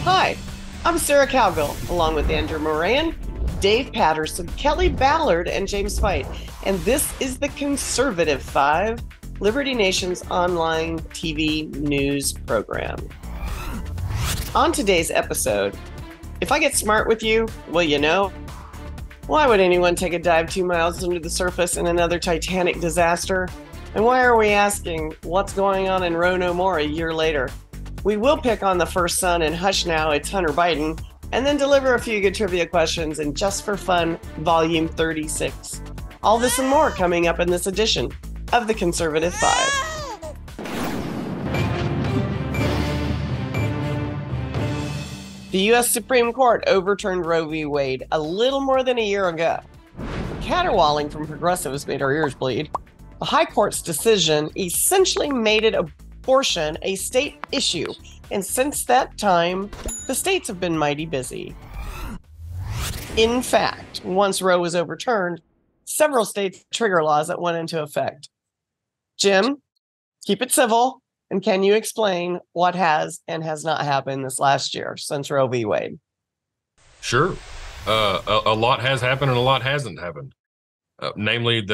Hi, I'm Sarah Cowgill, along with Andrew Moran, Dave Patterson, Kelly Ballard, and James White. And this is the Conservative Five, Liberty Nation's online TV news program. On today's episode, if I get smart with you, will you know? Why would anyone take a dive 2 miles under the surface in another Titanic disaster? And why are we asking what's going on in Roe No More a year later? We will pick on the first son and Hush Now, It's Hunter Biden, and then deliver a few good trivia questions in Just for Fun, Volume 36. All this and more coming up in this edition of the Conservative Five. The U.S. Supreme Court overturned Roe v. Wade a little more than a year ago. Caterwauling from progressives made our ears bleed. The High Court's decision essentially made abortion a state issue, and since that time, the states have been mighty busy. In fact, once Roe was overturned, several states trigger laws that went into effect. Jim, keep it civil, and can you explain what has and has not happened this last year since Roe v. Wade? Sure. A lot has happened and a lot hasn't happened. Namely,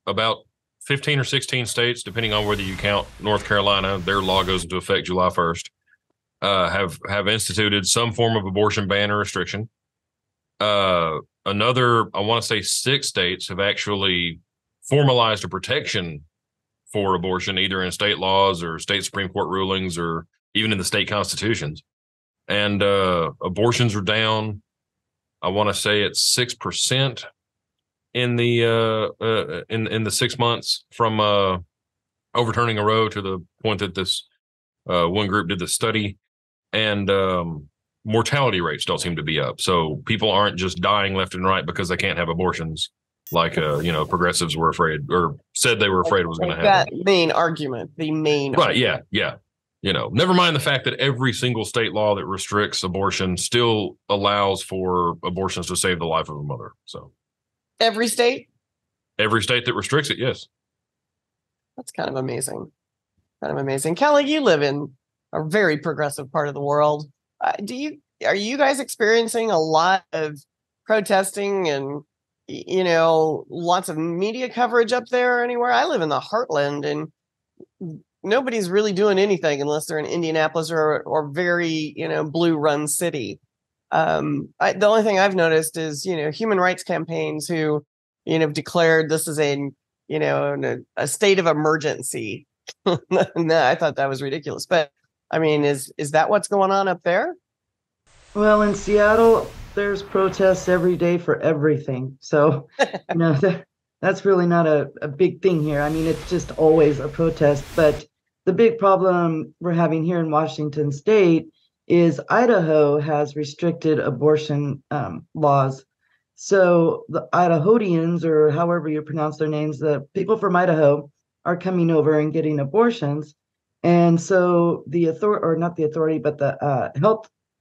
about 15 or 16 states, depending on whether you count North Carolina, their law goes into effect July 1st, have instituted some form of abortion ban or restriction. Another, I want to say 6 states have actually formalized a protection for abortion, either in state laws or state Supreme Court rulings or even in the state constitutions. And abortions are down, I want to say it's 6% in the 6 months from overturning a Roe to the point that this one group did the study, and mortality rates don't seem to be up. So people aren't just dying left and right because they can't have abortions, like progressives were afraid or said they were afraid it was going to happen. That main argument, the main right, argument. yeah. Never mind the fact that every single state law that restricts abortion still allows for abortions to save the life of a mother. So Every state that restricts it, yes. That's kind of amazing. Kelly, you live in a very progressive part of the world. Are you guys experiencing a lot of protesting and lots of media coverage up there anywhere? I live in the heartland, and nobody's really doing anything unless they're in Indianapolis or very blue run city. The only thing I've noticed is human rights campaigns who declared this is a state of emergency. No, I thought that was ridiculous. But I mean, is that what's going on up there? Well, in Seattle, there's protests every day for everything. So, that's really not a big thing here. I mean, it's just always a protest. But the big problem we're having here in Washington State is Idaho has restricted abortion laws. So the Idahoans, or however you pronounce their names, the people from Idaho are coming over and getting abortions. And so the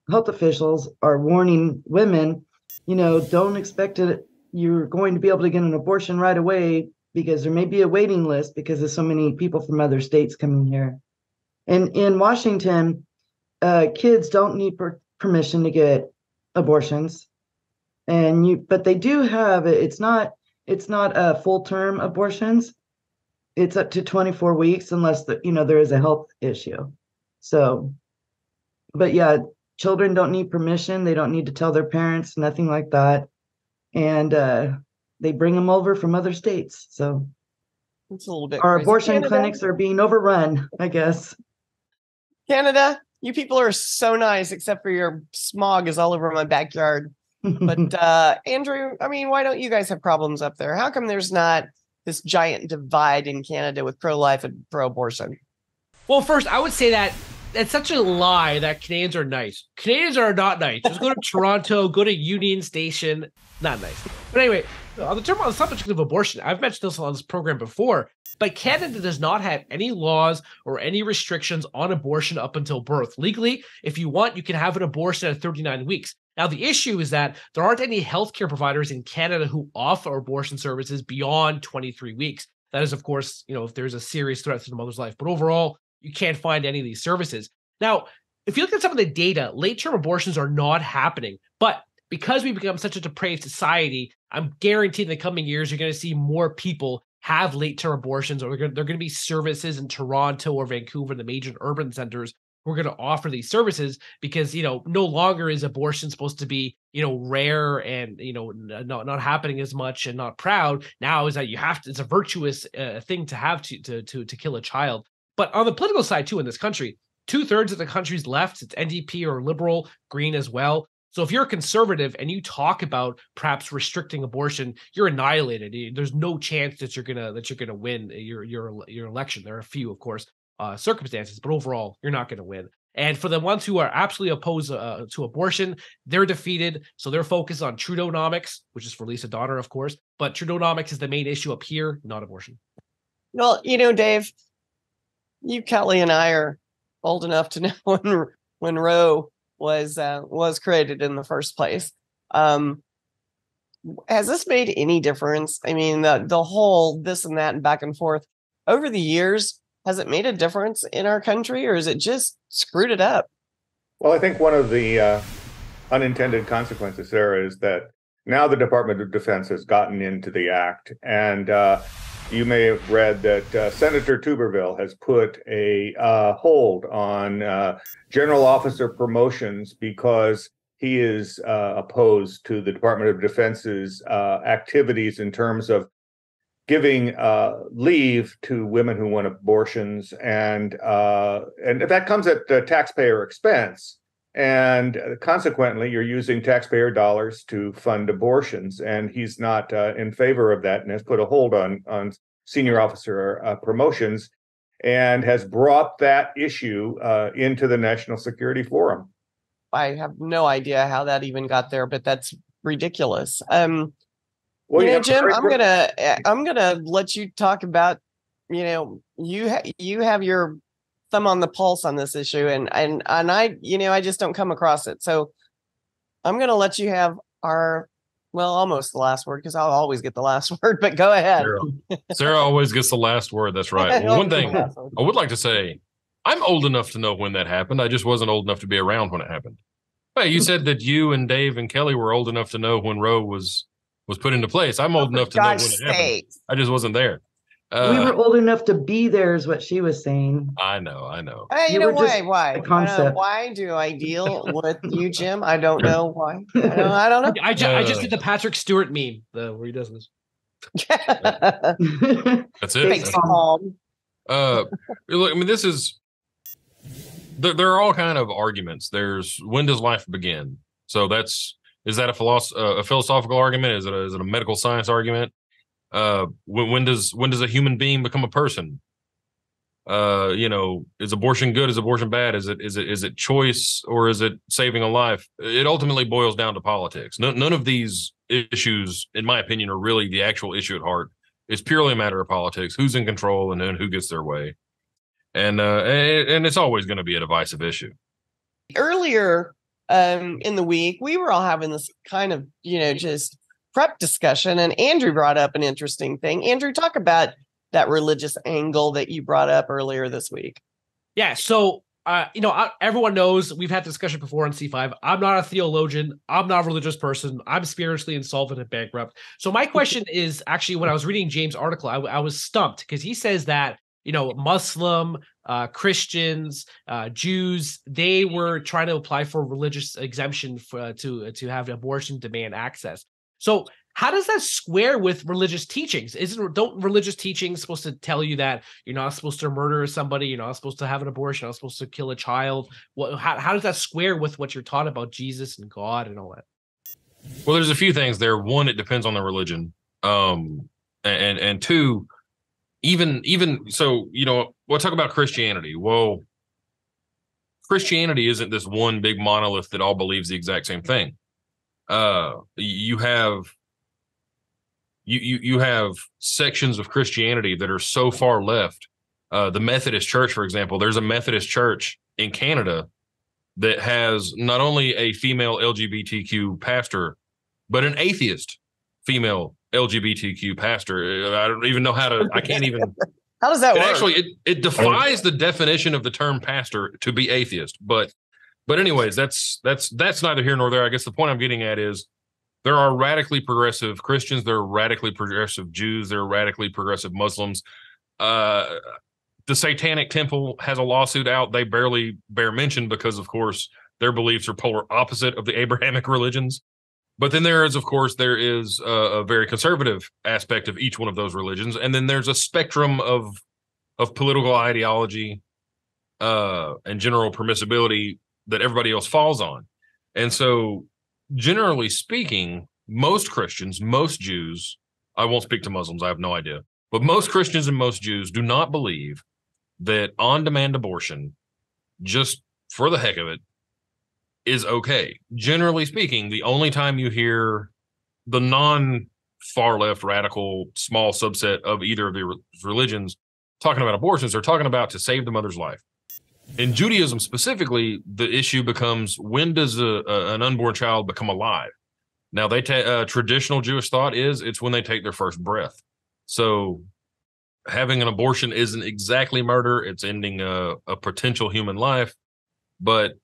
health officials are warning women, don't expect it. You're going to be able to get an abortion right away because there may be a waiting list because there's so many people from other states coming here. And in Washington, kids don't need permission to get abortions, but they do have it. It's not full term abortions. It's up to 24 weeks unless there is a health issue. So, but yeah, children don't need permission. They don't need to tell their parents, nothing like that. And they bring them over from other states. So it's a little bit our crazy. abortion clinics are being overrun, I guess. Canada, you people are so nice, except for your smog is all over my backyard. But Andrew, I mean, why don't you guys have problems up there? How come there's not this giant divide in Canada with pro-life and pro-abortion? Well, first, I would say that it's such a lie that Canadians are nice. Canadians are not nice. Just go to Toronto, go to Union Station. Not nice. But anyway, on the subject of abortion, I've mentioned this on this program before, but Canada does not have any laws or any restrictions on abortion up until birth. Legally, if you want, you can have an abortion at 39 weeks. Now, the issue is that there aren't any healthcare providers in Canada who offer abortion services beyond 23 weeks. That is, of course, if there's a serious threat to the mother's life. But overall, you can't find any of these services. Now, if you look at some of the data, late-term abortions are not happening. But because we become such a depraved society, I'm guaranteed in the coming years, you're going to see more people have late-term abortions, or they're going to be services in Toronto or Vancouver, the major urban centers. We're going to offer these services because, no longer is abortion supposed to be, rare and, not happening as much and not proud. Now is that it's a virtuous thing to have to kill a child. But on the political side, too, in this country, 2/3 of the country's left, it's NDP or liberal, Green as well. So if you're a conservative and you talk about perhaps restricting abortion, you're annihilated. There's no chance that you're gonna win your election. There are a few, of course, circumstances, but overall, you're not going to win. And for the ones who are absolutely opposed to abortion, they're defeated. So they're focused on Trudeaunomics, which is for Lisa Donner, of course. But Trudeaunomics is the main issue up here, not abortion. Well, Dave, you, Kelly, and I are old enough to know when Roe was created in the first place. Has this made any difference? I mean, the whole this and that and back and forth over the years, has it made a difference in our country, or is it just screwed it up? Well, I think one of the unintended consequences there is that now the Department of Defense has gotten into the act, and you may have read that Senator Tuberville has put a hold on general officer promotions because he is opposed to the Department of Defense's activities in terms of giving leave to women who want abortions, and that comes at taxpayer expense. And consequently, you're using taxpayer dollars to fund abortions, and he's not in favor of that, and has put a hold on senior officer promotions, and has brought that issue into the National Security Forum. I have no idea how that even got there, but that's ridiculous. Well, Jim, I'm gonna let you talk about, you have your thumb on the pulse on this issue, and I, I just don't come across it. So I'm gonna let you have almost the last word, because I'll always get the last word. But go ahead. Sarah always gets the last word. That's right. Well, one thing I would like to say, I'm old enough to know when that happened. I just wasn't old enough to be around when it happened. Hey, you said that you and Dave and Kelly were old enough to know when Roe was put into place. I'm old enough to know when it happened. I just wasn't there. We were old enough to be there, is what she was saying. I know. Hey, why? Why do I deal with you, Jim? I don't know why. I don't know. I just did the Patrick Stewart meme, where he does this. That's it. Look, I mean, this is. There are all kind of arguments. There's when does life begin? So is that a philosophical argument? Is it a medical science argument? When does a human being become a person? Is abortion good? Is abortion bad? Is it choice, or is it saving a life? It ultimately boils down to politics. None of these issues, in my opinion, are really the actual issue at heart. It's purely a matter of politics. Who's in control and who gets their way, and it's always going to be a divisive issue. Earlier in the week, we were all having this kind of just prep discussion, and Andrew brought up an interesting thing. Andrew, talk about that religious angle that you brought up earlier this week. Yeah. So, everyone knows we've had discussion before on C5. I'm not a theologian. I'm not a religious person. I'm spiritually insolvent and bankrupt. So my question is actually, when I was reading James' article, I was stumped because he says that, Muslim, Christians, Jews, they were trying to apply for religious exemption to have abortion demand access. So how does that square with religious teachings? Don't religious teachings supposed to tell you that you're not supposed to murder somebody, you're not supposed to have an abortion, you're not supposed to kill a child? How does that square with what you're taught about Jesus and God and all that? Well, there's a few things there. One, it depends on the religion. And two, even so, we'll talk about Christianity. Well, Christianity isn't this one big monolith that all believes the exact same thing. You have sections of Christianity that are so far left. The Methodist Church, for example, there's a Methodist church in Canada that has not only a female LGBTQ pastor, but an atheist female LGBTQ pastor. I don't even know I can't even. How does that work? Actually, it defies the definition of the term pastor to be atheist, but But anyways, that's neither here nor there. I guess the point I'm getting at is there are radically progressive Christians, there are radically progressive Jews, there are radically progressive Muslims. The Satanic Temple has a lawsuit out. They barely bear mention because, of course, their beliefs are polar opposite of the Abrahamic religions. But then there is a very conservative aspect of each one of those religions, and then there's a spectrum of political ideology and general permissibility that everybody else falls on. And so, generally speaking, most Christians, most Jews, I won't speak to Muslims, I have no idea, but most Christians and most Jews do not believe that on-demand abortion, just for the heck of it, is okay. Generally speaking, the only time you hear the non-far left radical small subset of either of the religions talking about abortions, they're talking about to save the mother's life. In Judaism specifically, the issue becomes, when does an unborn child become alive? Now, traditional Jewish thought is it's when they take their first breath. So having an abortion isn't exactly murder. It's ending a potential human life. But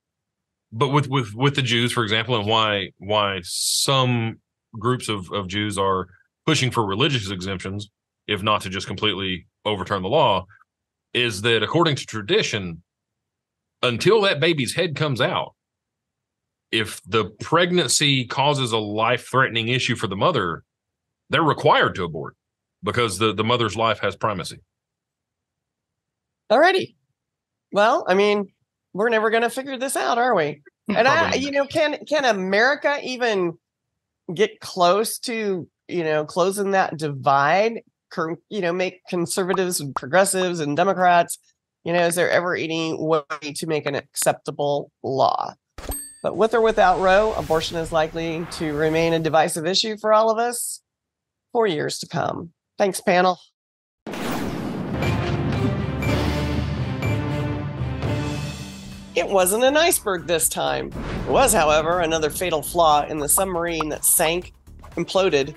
with the Jews, for example, and why some groups of Jews are pushing for religious exemptions, if not to just completely overturn the law, is that according to tradition, until that baby's head comes out, if the pregnancy causes a life-threatening issue for the mother, they're required to abort because the mother's life has primacy. Alrighty. Well, I mean, we're never going to figure this out, are we? And can America even get close to, closing that divide? Make conservatives and progressives and Democrats, is there ever any way to make an acceptable law? But with or without Roe, abortion is likely to remain a divisive issue for all of us for years to come. Thanks, panel. It wasn't an iceberg this time. It was, however, another fatal flaw in the submarine that sank, imploded,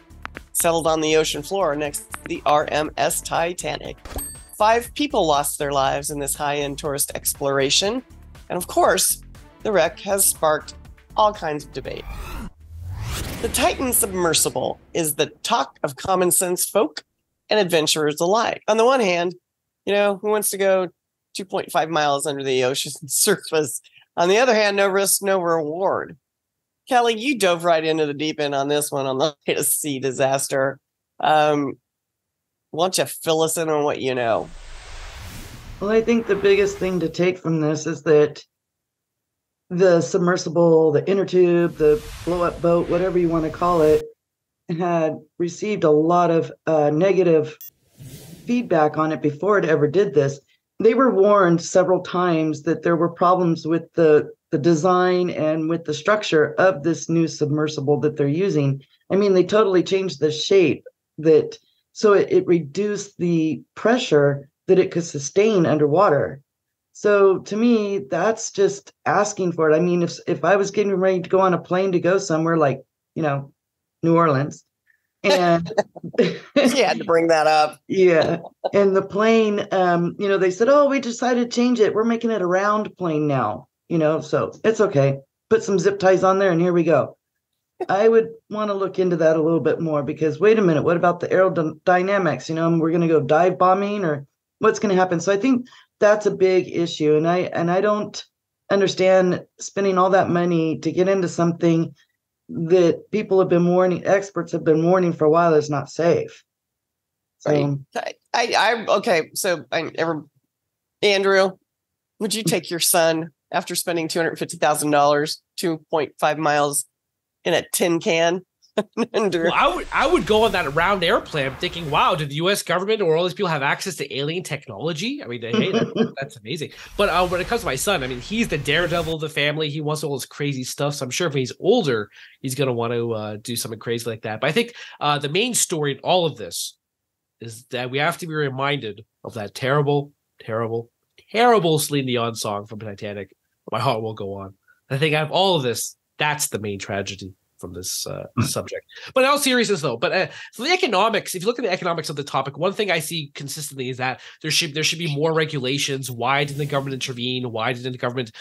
settled on the ocean floor next to the RMS Titanic. 5 people lost their lives in this high-end tourist exploration. And of course, the wreck has sparked all kinds of debate. The Titan submersible is the talk of common sense folk and adventurers alike. On the one hand, who wants to go 2.5 miles under the ocean's surface? On the other hand, no risk, no reward. Kelly, you dove right into the deep end on this one on the latest sea disaster. Why don't you fill us in on what you know? Well, I think the biggest thing to take from this is that the submersible, the inner tube, the blow-up boat, whatever you want to call it, had received a lot of negative feedback on it before it ever did this. They were warned several times that there were problems with the design and with the structure of this new submersible that they're using. I mean, they totally changed the shape so it reduced the pressure that it could sustain underwater. So to me, that's just asking for it. I mean, if I was getting ready to go on a plane to go somewhere like, New Orleans, and she had to bring that up. Yeah. And the plane, they said, oh, we decided to change it. We're making it a round plane now, so it's okay. Put some zip ties on there and here we go. I would want to look into that a little bit more because wait a minute, what about the aerodynamics? We're going to go dive bombing or what's going to happen? So I think that's a big issue. And I don't understand spending all that money to get into something that people have been warning, experts have been warning for a while is not safe. So, right. Andrew, would you take your son after spending $250,000, 2.5 miles in a tin can? Well, I would go on that round airplane thinking, wow, did the U.S. government or all these people have access to alien technology? I mean, hey, that's amazing. But when it comes to my son, I mean, he's the daredevil of the family. He wants all this crazy stuff. So I'm sure if he's older, he's going to want to do something crazy like that. But I think the main story in all of this is that we have to be reminded of that terrible, terrible, terrible Celine Dion song from Titanic. My heart will go on. I think out of all of this, that's the main tragedy. from this subject. But in all seriousness, though, for the economics, if you look at the economics of the topic, one thing I see consistently is that there should be more regulations. Why didn't the government intervene? Why didn't the government,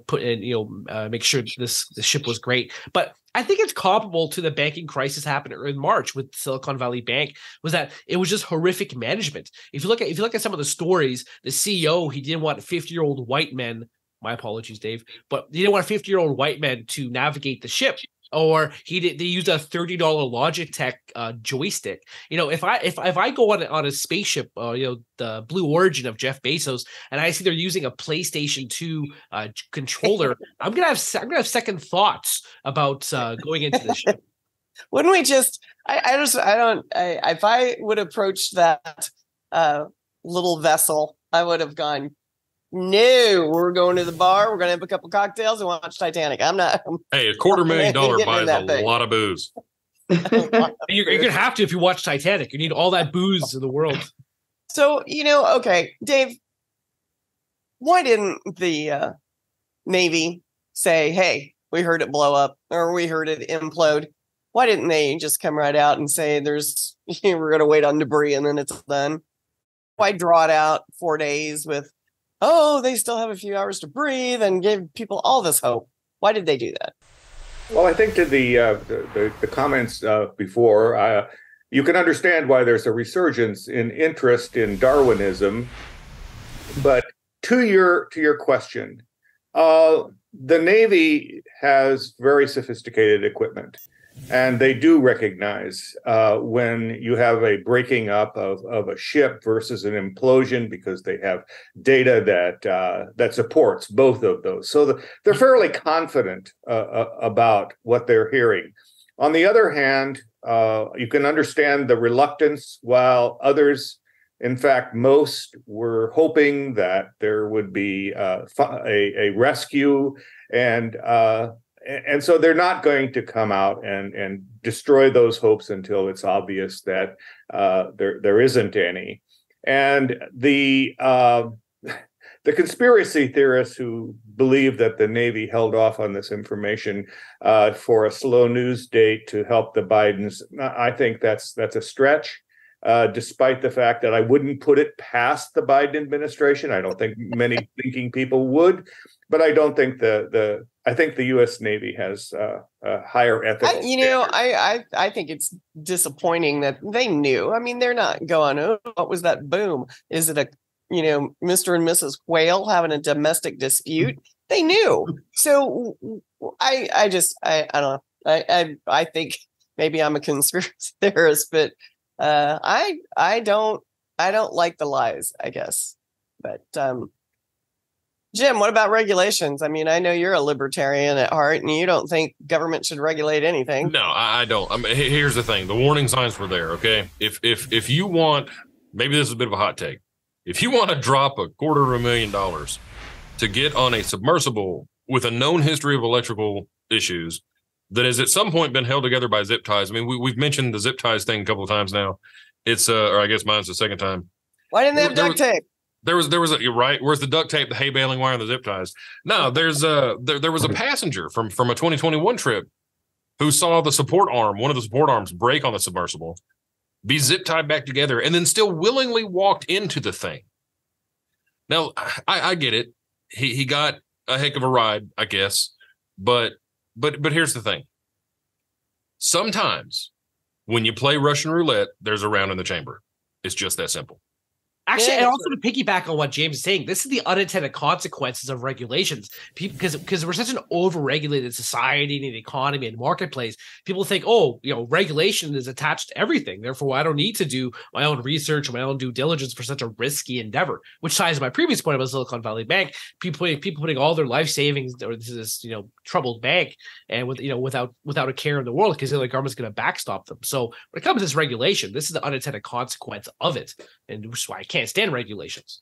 put in, make sure the ship was great? But I think it's comparable to the banking crisis happened in March with Silicon Valley Bank. Was that it was just horrific management. If you look at some of the stories, the CEO, he didn't want 50-year-old white men. My apologies, Dave, but he didn't want 50-year-old white men to navigate the ship. Or they used a $30 Logitech joystick. If I go on a spaceship, the Blue Origin of Jeff Bezos, and I see they're using a PlayStation 2 controller, I'm gonna have second thoughts about going into the ship. Wouldn't we just? If I would approach that little vessel, I would have gone. No, we're going to the bar. We're going to have a couple cocktails and watch Titanic. I'm not. Hey, $250,000 buys a lot of booze. You're going to have to if you watch Titanic. You need all that booze in the world. So, okay, Dave, why didn't the Navy say, hey, we heard it blow up or we heard it implode? Why didn't they just come right out and say we're going to wait on debris and then it's done? Why draw it out 4 days with, they still have a few hours to breathe and give people all this hope? Why did they do that? Well, I think to the comments before, you can understand why there's a resurgence in interest in Darwinism. But to your question, the Navy has very sophisticated equipment. And they do recognize when you have a breaking up of a ship versus an implosion, because they have data that supports both of those. So they're fairly confident about what they're hearing. On the other hand, you can understand the reluctance, while others, in fact, most were hoping that there would be a rescue and so they're not going to come out and destroy those hopes until it's obvious that there isn't any. And the conspiracy theorists who believe that the Navy held off on this information for a slow news date to help the Bidens, I think that's a stretch. Despite the fact that I wouldn't put it past the Biden administration. I don't think many thinking people would, but I don't think I think the U.S. Navy has a higher ethics. I think it's disappointing that they knew. I mean, they're not going, oh, what was that boom? Is it a, Mr. and Mrs. Whale having a domestic dispute? They knew. So I don't know. I think maybe I'm a conspiracy theorist, but I don't like the lies, I guess. But Jim, what about regulations? I mean, I know you're a libertarian at heart and you don't think government should regulate anything. No, I don't. I mean, here's the thing. The warning signs were there, okay? If you want, maybe this is a bit of a hot take. If you want to drop $250,000 to get on a submersible with a known history of electrical issues that has at some point been held together by zip ties. I mean, we've mentioned the zip ties thing a couple of times now. It's or I guess mine's the second time. Why didn't they have duct tape? There was you're right. Where's the duct tape, the hay baling wire, and the zip ties? No, there was a passenger from a 2021 trip who saw the support arm, one of the support arms, break on the submersible, be zip tied back together, and then still willingly walked into the thing. Now, I get it. He got a heck of a ride, I guess, but here's the thing. Sometimes when you play Russian roulette, there's a round in the chamber. It's just that simple. Actually, and also to piggyback on what James is saying, this is the unintended consequences of regulations. Because we're such an over-regulated society and economy and marketplace, people think, regulation is attached to everything. Therefore, I don't need to do my own research or my own due diligence for such a risky endeavor. Which ties to my previous point about Silicon Valley Bank. People putting all their life savings or this troubled bank and without a care in the world because the government's going to backstop them. So when it comes to this regulation, this is the unintended consequence of it, and which is why I can't stand regulations.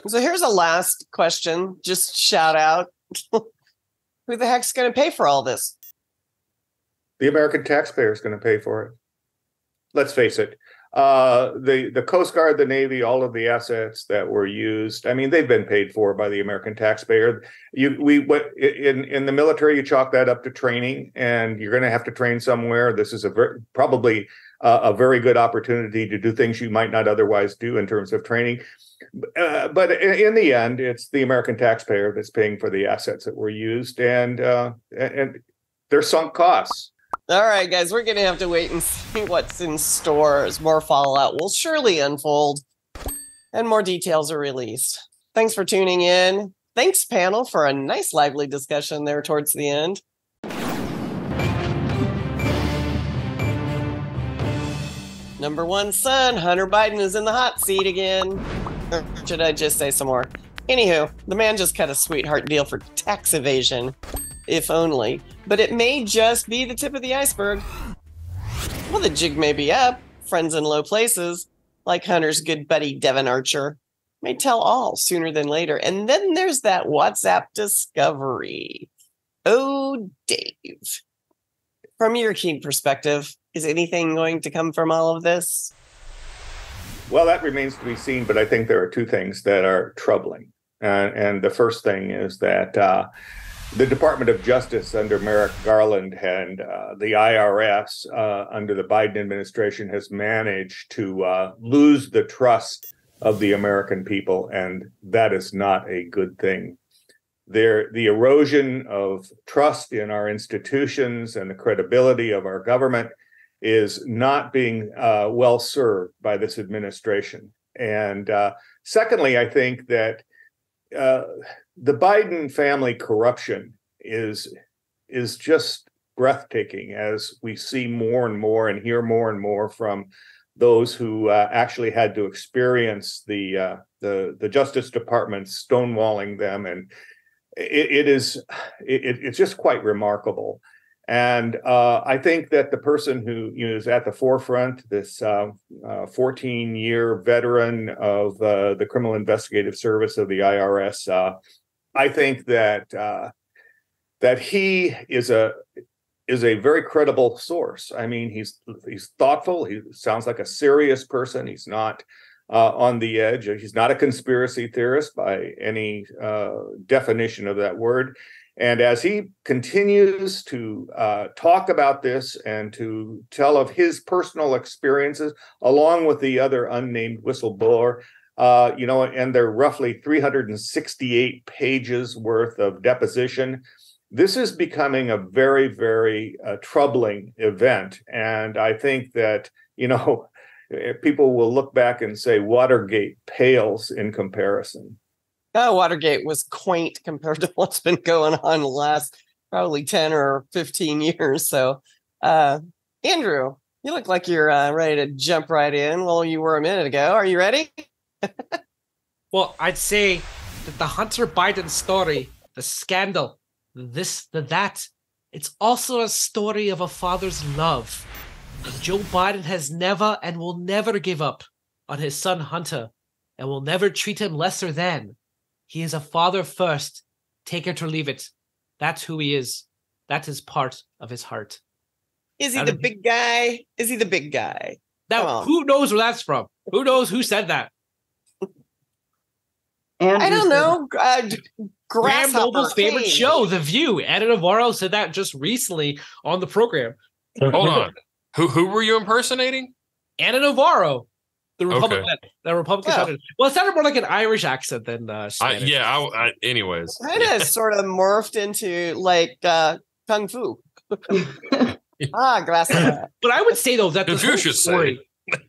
So here's a last question. Just shout out. Who the heck's going to pay for all this? The American taxpayer is going to pay for it. Let's face it. The Coast Guard, the Navy, all of the assets that were used, I mean, they've been paid for by the American taxpayer. In the military, you chalk that up to training, and you're going to have to train somewhere. This is probably a very good opportunity to do things you might not otherwise do in terms of training. But in the end, it's the American taxpayer that's paying for the assets that were used, and they're sunk costs. All right, guys, we're going to have to wait and see what's in store as more fallout will surely unfold and more details are released. Thanks for tuning in. Thanks, panel, for a nice, lively discussion there towards the end. Number one son, Hunter Biden, is in the hot seat again. Or should I just say some more? Anywho, the man just cut a sweetheart deal for tax evasion. If only. But it may just be the tip of the iceberg. Well, the jig may be up. Friends in low places, like Hunter's good buddy Devin Archer, may tell all sooner than later. And then there's that WhatsApp discovery. Oh, Dave. From your keen perspective, is anything going to come from all of this? Well, that remains to be seen, but I think there are two things that are troubling. And the first thing is that the Department of Justice under Merrick Garland and the IRS under the Biden administration has managed to lose the trust of the American people, and that is not a good thing. The erosion of trust in our institutions and the credibility of our government is not being well served by this administration. And secondly, I think that the Biden family corruption is just breathtaking as we see more and more and hear more and more from those who actually had to experience the Justice Department stonewalling them, and it's just quite remarkable. And I think that the person who is at the forefront, this 14-year veteran of the Criminal Investigative Service of the IRS, I think that he is a very credible source. I mean, he's thoughtful. He sounds like a serious person. He's not on the edge. He's not a conspiracy theorist by any definition of that word. And as he continues to talk about this and to tell of his personal experiences, along with the other unnamed whistleblower, and they're roughly 368 pages worth of deposition, this is becoming a very, very troubling event. And I think that, people will look back and say Watergate pales in comparison. Oh, Watergate was quaint compared to what's been going on the last probably 10 or 15 years. So, Andrew, you look like you're ready to jump right in. Well, you were a minute ago. Are you ready? Well, I'd say that the Hunter Biden story, the scandal, that, it's also a story of a father's love. And Joe Biden has never and will never give up on his son Hunter and will never treat him lesser than. He is a father first. Take it or leave it. That's who he is. That is part of his heart. Is he the big guy? Is he the big guy? Now, who knows where that's from? Who knows who said that? I don't know. Graham Noble's favorite show, The View. Anna Navarro said that just recently on the program. Hold on. Who were you impersonating? Anna Navarro. The Republican, okay. The Republican senator. Well, it sounded more like an Irish accent than Spanish. Anyways. Kind of sort of morphed into like Kung Fu. Gracias. But I would say, though, that this whole story... Say.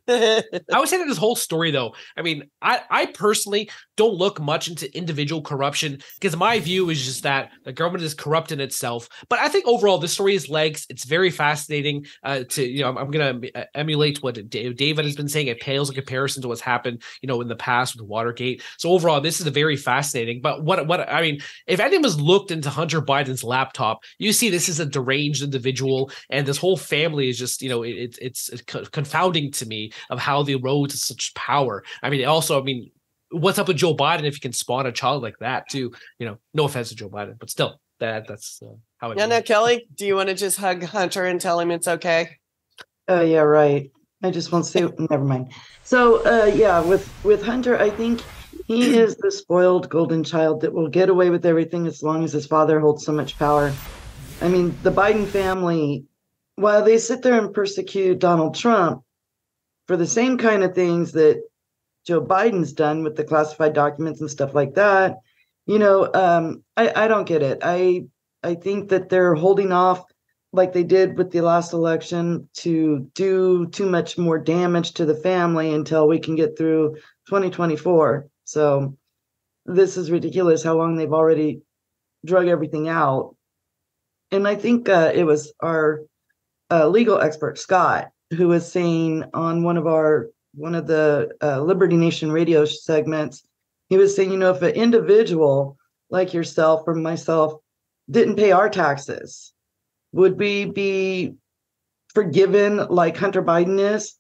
I would say that this whole story, though, I mean, I personally don't look much into individual corruption because my view is just that the government is corrupt in itself. But I think overall, this story has legs. It's very fascinating. I'm going to emulate what David has been saying. It pales in comparison to what's happened, in the past with Watergate. So overall, this is a very fascinating. But what I mean, if anyone's looked into Hunter Biden's laptop, you see this is a deranged individual, and this whole family is just, it's confounding to me of how they rose to such power. I mean, what's up with Joe Biden if he can spawn a child like that too? No offense to Joe Biden, but still, that's how it. Yeah, no, Kelly, do you want to just hug Hunter and tell him it's okay? Oh yeah, right. I just won't say. Never mind. So, yeah, with Hunter, I think he is the spoiled golden child that will get away with everything as long as his father holds so much power. I mean, the Biden family, while they sit there and persecute Donald Trump for the same kind of things that Joe Biden's done with the classified documents and stuff like that, I don't get it. I think that they're holding off like they did with the last election to do too much more damage to the family until we can get through 2024. So this is ridiculous how long they've already drug everything out. And I think it was our legal expert, Scott, who was saying on one of the Liberty Nation radio segments, he was saying, if an individual like yourself or myself didn't pay our taxes, would we be forgiven like Hunter Biden is,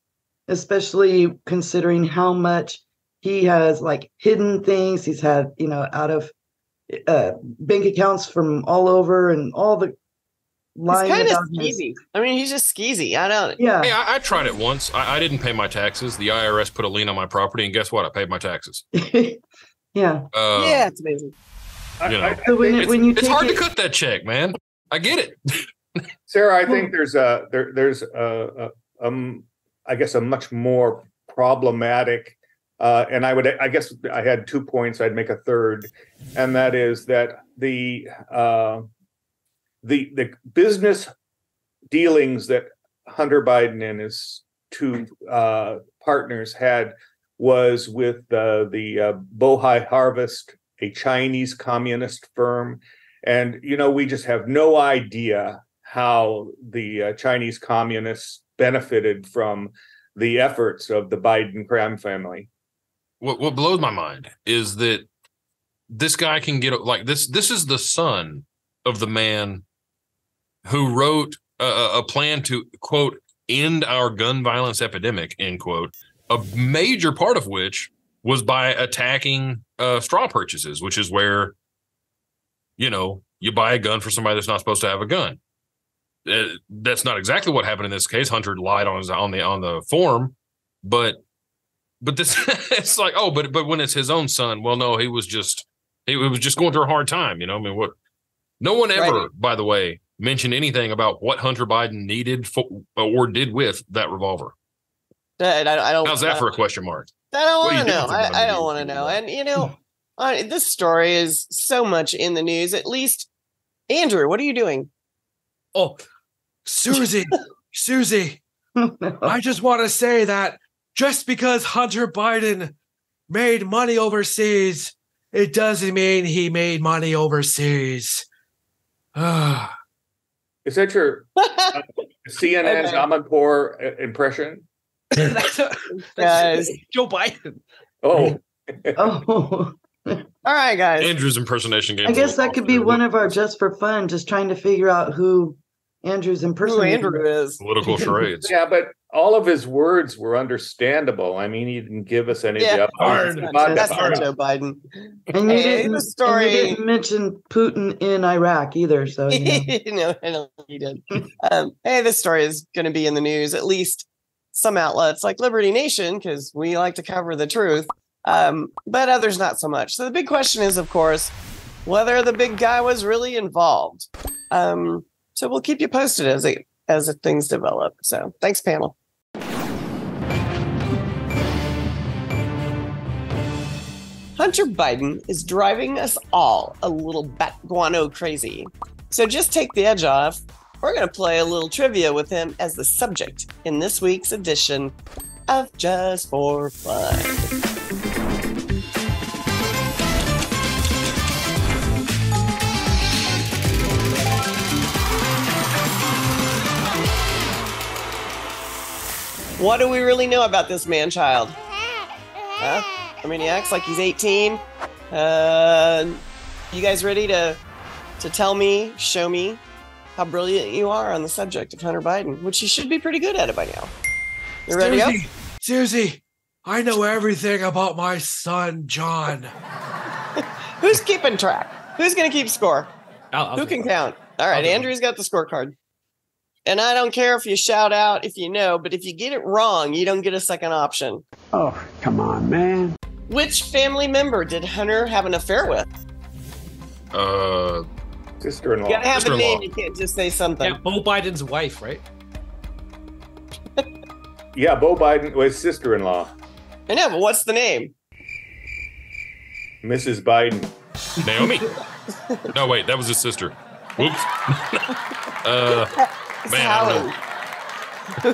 especially considering how much he has like hidden things he's had, out of bank accounts from all over and all the lying. He's kind of skeezy. I mean, he's just skeezy. I don't. Yeah. Hey, I tried it once. I didn't pay my taxes. The IRS put a lien on my property, and guess what? I paid my taxes. Yeah. Yeah, it's amazing. So when you it's take hard to cut that check, man. I get it. Sarah, I think there's I guess a much more problematic, and I guess I had 2 points. I'd make a third, and that is that the business dealings that Hunter Biden and his two partners had was with the Bohai Harvest, a Chinese communist firm. And, we just have no idea how the Chinese communists benefited from the efforts of the Biden crime family. What blows my mind is that this guy can get like this. This is the son of the man who wrote a plan to, quote, end our gun violence epidemic, end quote, a major part of which was by attacking straw purchases, which is where, you buy a gun for somebody that's not supposed to have a gun. That's not exactly what happened in this case. Hunter lied on the form, but this it's like, oh, but when it's his own son, well, no, he was just going through a hard time. I mean, what? No one ever, right, by the way, mentioned anything about what Hunter Biden needed or did with that revolver. I don't. How's that for a question mark? I don't want to know. I don't want to know. And this story is so much in the news. At least, Andrew, what are you doing? Oh, Susie, I just want to say that just because Hunter Biden made money overseas, it doesn't mean he made money overseas. Is that your CNN Amanpour impression? Guys, Joe Biden. Oh. All right, guys. Andrew's impersonation game. I guess that could be one of our just for fun, just trying to figure out who Andrew's impersonating. Who Andrew is. Political charades. Yeah, but all of his words were understandable. I mean, he didn't give us any of the other. That's not Joe Biden. And you didn't mention Putin in Iraq either. So no, I don't think he did. Hey, this story is going to be in the news, at least some outlets like Liberty Nation, because we like to cover the truth, but others not so much. So the big question is, of course, whether the big guy was really involved. So we'll keep you posted as things develop. So thanks, panel. Hunter Biden is driving us all a little bat guano crazy. So just take the edge off. We're going to play a little trivia with him as the subject in this week's edition of Just for Fun. What do we really know about this man-child? Huh? I mean, he acts like he's 18. You guys ready to tell me, show me how brilliant you are on the subject of Hunter Biden, which you should be pretty good at it by now. You ready? Susie, I know everything about my son, John. Who's keeping track? Who's going to keep score? I'll Who can count? All right, Andrew's got the scorecard. And I don't care if you shout out if you know, but if you get it wrong, you don't get a second option. Oh, come on, man. Which family member did Hunter have an affair with? Sister-in-law. You gotta have a Sister-in-law. name. You can't just say something. Yeah, Bo Biden's wife, right? Yeah, Bo Biden was sister-in-law. I know, but what's the name? Mrs. Biden. Naomi. No, wait, that was his sister. Whoops. Man, I don't know.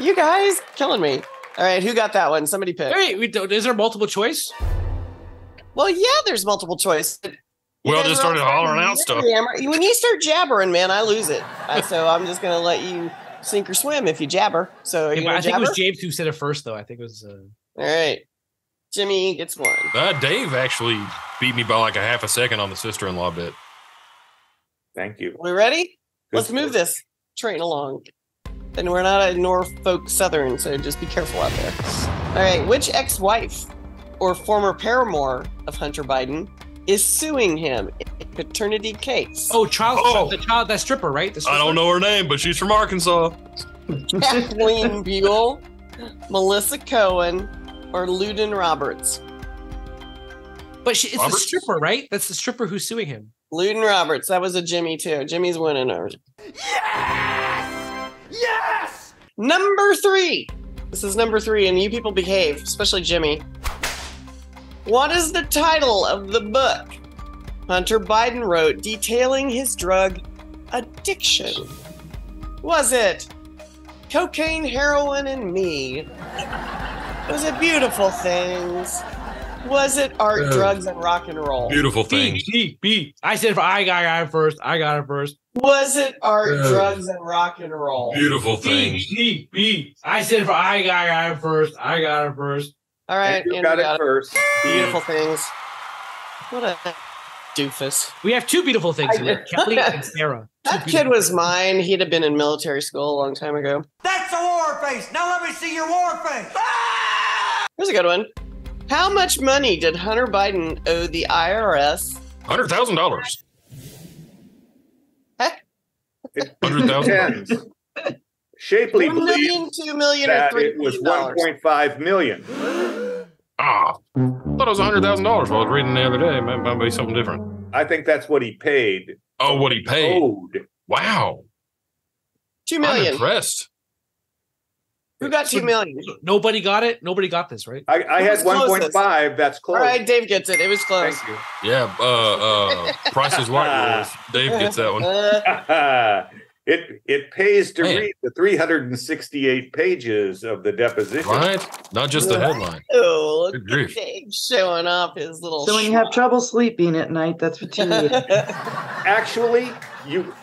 You guys killing me. All right, who got that one? Somebody pick. Hey, is there multiple choice? Well, yeah, there's multiple choice. We all just started hollering out stuff. When you start jabbering, man, I lose it. So I'm just gonna let you sink or swim if you jabber. So are you I gonna think it was jabber? James who said it first, though. I think it was. All right, Jimmy gets one. Dave actually beat me by like a half a second on the sister-in-law bit. Thank you. We ready? Let's Good. move this train along. And we're not a Norfolk Southern, so just be careful out there. All right, which ex-wife or former paramour of Hunter Biden is suing him in a paternity case? Oh, that stripper, right? The I stripper? don't know her name, but she's from Arkansas. Kathleen Buell, Melissa Cohen, or Luden Roberts? But it's the Roberts? stripper, right? That's the stripper who's suing him. Luden Roberts. That was a Jimmy, too. Jimmy's winning ours. Yes! Number 3. This is number 3, and you people behave, especially Jimmy. What is the title of the book Hunter Biden wrote detailing his drug addiction? Was it Cocaine, Heroin, and Me? Was it Beautiful Things? Was it Art, Drugs, and Rock and Roll? Beautiful thing. B. I said I got it first. Was it Art, Drugs, and Rock and Roll? Beautiful thing. B. I said I got it first. All right, You Andrew got it first. Beautiful Things. What a doofus. We have two beautiful things here, Kelly and Sarah. That kid was mine. He'd have been in military school a long time ago. That's a war face. Now let me see your war face. Here's a good one. How much money did Hunter Biden owe the IRS? $100,000. It 100,000. depends. Shapely 1 million, believes 2 million, or that $3 it was million? 1.5 million. I thought it was $100,000 while I was reading the other day. Might be something different. I think that's what he paid. Oh, what he paid. Owed. Wow. 2 I'm million. impressed. Who got 2 million? Nobody got it. Nobody got this, right? I Who had was closest? 1.5. That's close. All right, Dave gets it. It was close. Thank you. Yeah. Price is Right rules. Dave gets that one. It pays to Man. read the 368 pages of the deposition. Right? Not just the headline. Oh, look Good at grief. Dave showing off his little. So when you have trouble sleeping at night, that's what you need. Actually,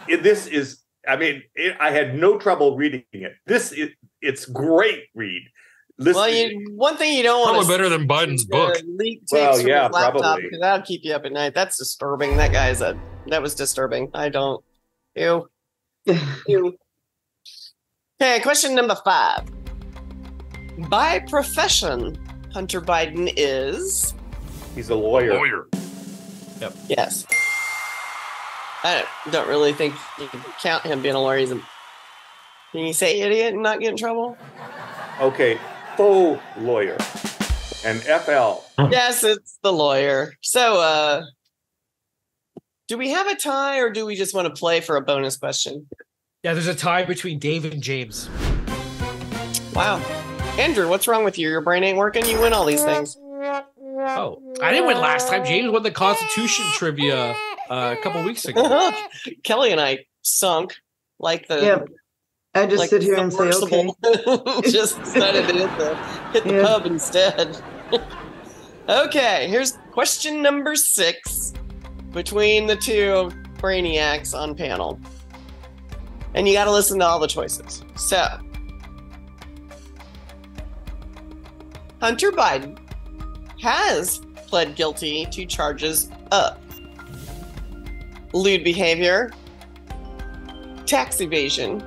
this is. I mean, I had no trouble reading it. It's great read. Listen, one thing you don't want Probably to better than Biden's book. leak tapes Well, from yeah, his laptop probably. because that'll keep you up at night. That's disturbing. That was disturbing. I don't. Ew. Ew. Okay, question number 5. By profession, Hunter Biden is. he's a lawyer. Yes. I don't really think you can count him being a lawyer. Can you say idiot and not get in trouble? Okay, faux lawyer. And FL. Yes, it's the lawyer. So, do we have a tie or do we just want to play for a bonus question? Yeah, there's a tie between Dave and James. Wow. Andrew, what's wrong with you? Your brain ain't working? You win all these things. Oh, I didn't win last time. James won the Constitution trivia a couple weeks ago. Kelly and I sunk like the. Yeah. I just like sit here and say, okay. submersible. Just decided to hit the Yeah. pub instead. Okay, here's question number 6 between the two brainiacs on panel. And you got to listen to all the choices. So, Hunter Biden has pled guilty to charges of lewd behavior, tax evasion,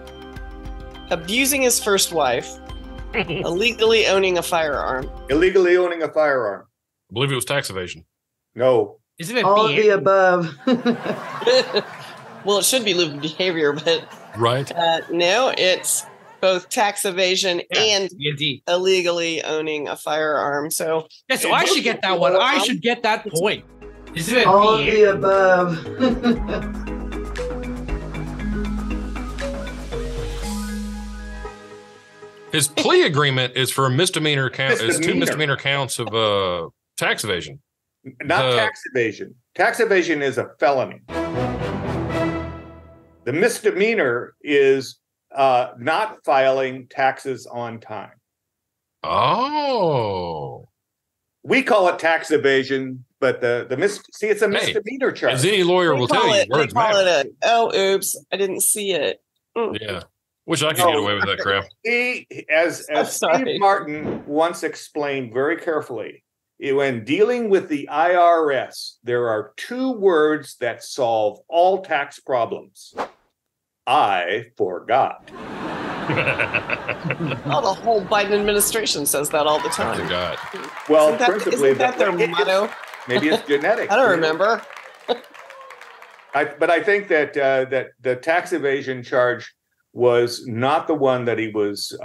abusing his first wife, illegally owning a firearm. Illegally owning a firearm. I believe it was tax evasion. No. Isn't it All of the above. Well, it should be lewd behavior, but Right. No, it's both tax evasion and indeed. illegally owning a firearm. So, Yeah, so I should get that one. I should get that point. Isn't it? All of the above. His plea agreement is for a misdemeanor count. It's 2 misdemeanor counts of tax evasion. Not tax evasion. Tax evasion is a felony. The misdemeanor is not filing taxes on time. Oh. We call it tax evasion, but it's a misdemeanor charge. As any lawyer will tell you, words matter. Oops, I didn't see it. Yeah. Wish I could get away with that crap. As Steve Martin once explained very carefully, when dealing with the IRS, there are 2 words that solve all tax problems. I forgot. Oh, the whole Biden administration says that all the time. I forgot. Well, isn't that their motto? Maybe it's genetic. I don't remember. But I think that that the tax evasion charge was not the one that he was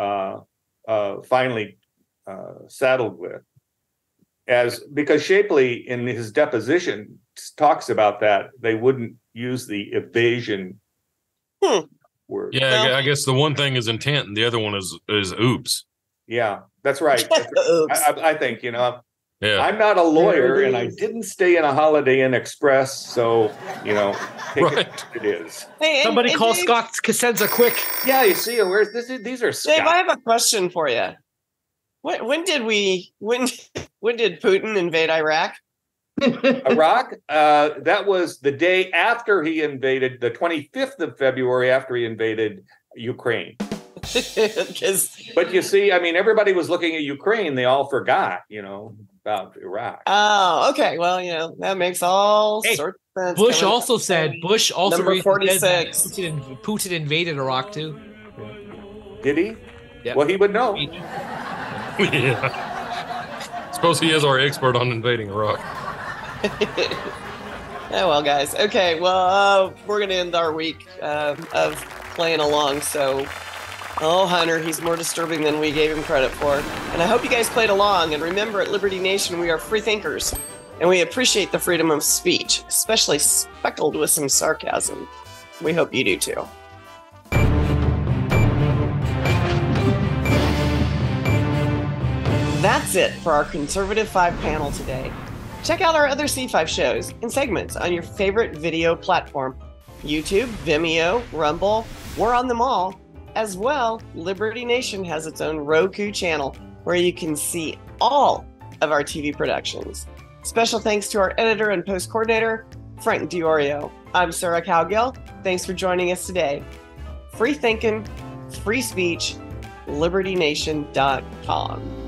finally saddled with, because Shapley in his deposition talks about that they wouldn't use the evasion word. Yeah, well, I guess the one thing is intent, and the other one is oops. Yeah, that's right. I think Yeah. I'm not a lawyer, and I didn't stay in a Holiday Inn Express, so it is. Hey, somebody call Dave, Scott Cosenza quick. Yeah, you see, where's this? These are Scott. Dave, I have a question for you. When did Putin invade Iraq? Iraq? That was the day after he invaded, the 25th of February after he invaded Ukraine. But you see, I mean, everybody was looking at Ukraine. They all forgot, about Iraq. Oh, okay. Well, that makes all sorts of sense. Bush also said, number 46. Putin invaded Iraq too. Did he? Yep. Well, he would know. Yeah. Suppose he is our expert on invading Iraq. Oh, well, guys. Okay, well, we're going to end our week of playing along. So, Hunter, he's more disturbing than we gave him credit for. And I hope you guys played along. And remember, at Liberty Nation, we are free thinkers. And we appreciate the freedom of speech, especially speckled with some sarcasm. We hope you do too. That's it for our Conservative 5 panel today. Check out our other C5 shows and segments on your favorite video platform. YouTube, Vimeo, Rumble, we're on them all. As well, Liberty Nation has its own Roku channel where you can see all of our TV productions. Special thanks to our editor and post coordinator, Frank Diorio. I'm Sarah Cowgill. Thanks for joining us today. Free thinking, free speech, libertynation.com.